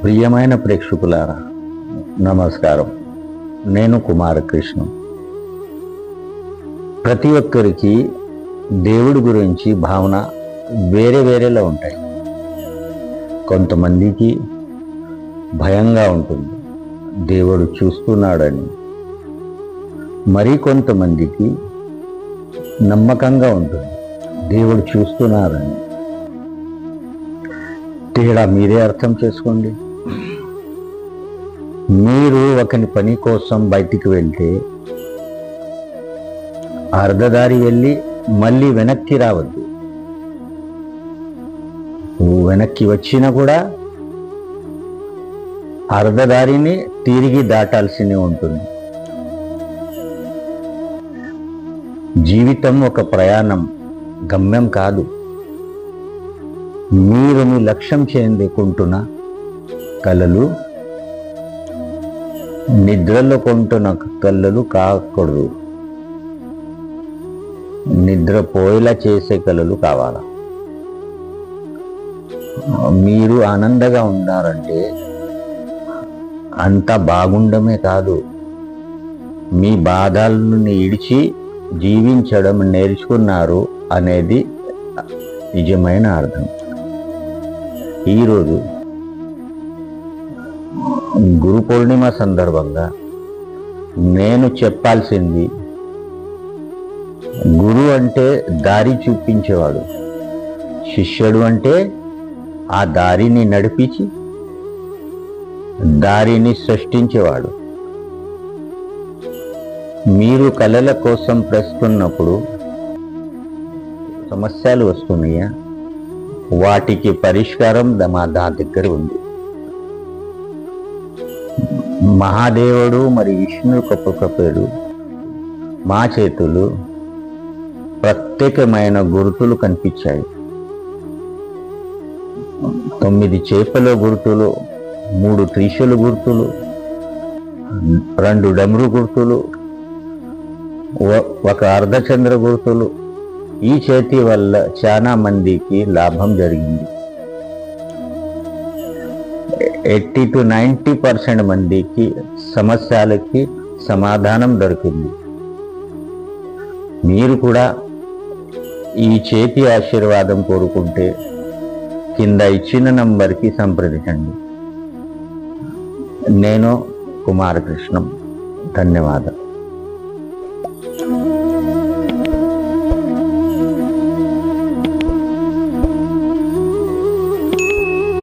ప్రియమైన ప్రేక్షకులారా నమస్కారం. నేను కుమారకృష్ణ. ప్రతి ఒక్కరికి దేవుడి గురించి భావన వేరే వేరేలా ఉంటాయి. కొంతమందికి భయంగా ఉంటుంది, దేవుడు చూస్తున్నాడని. మరి కొంతమందికి నమ్మకంగా ఉంటుంది, దేవుడు చూస్తున్నారని. తేడా మీరే అర్థం చేసుకోండి. మీరు ఒకని పని కోసం బయటికి వెళ్తే అర్ధదారి వెళ్ళి మళ్ళీ వెనక్కి రావద్దు. నువ్వు వెనక్కి వచ్చినా కూడా అర్ధదారిని తిరిగి దాటాల్సి ఉంటుంది. జీవితం ఒక ప్రయాణం, గమ్యం కాదు. మీరు మీ లక్ష్యం చేరుకుంటున్న కలలు నిద్రలో కొంటున్న కలలు కాకూడదు. నిద్రపోయేలా చేసే కలలు కావాలా. మీరు ఆనందంగా ఉన్నారంటే అంతా బాగుండమే కాదు, మీ బాధలను ఈడ్చి జీవించడం నేర్చుకున్నారు అనేది నిజమైన అర్థం. ఈరోజు గురు పౌర్ణిమ సందర్భంగా నేను చెప్పాల్సింది, గురు అంటే దారి చూపించేవాడు, శిష్యుడు అంటే ఆ దారిని నడిపించి దారిని సృష్టించేవాడు. మీరు కళల కోసం ప్రస్తున్నప్పుడు సమస్యలు వస్తున్నాయా? వాటికి పరిష్కారం మా దగ్గర ఉంది. మహాదేవుడు మరి విష్ణు కప్పేడు మా చేతులు ప్రత్యేకమైన గుర్తులు కనిపించాయి. 9 చేపల గుర్తులు, 3 త్రిశూల గుర్తులు, 2 డమరు గుర్తులు, 1 అర్ధచంద్ర గుర్తులు. ఈ చేతి వల్ల చాలా మందికి లాభం జరిగింది. 80 to 90% మందికి సమస్యలకి సమాధానం దొరికింది. మీరు కూడా ఈ చేతి ఆశీర్వాదం కోరుకుంటే కింద ఇచ్చిన నంబర్కి సంప్రదించండి. నేను కుమారకృష్ణం. ధన్యవాదాలు.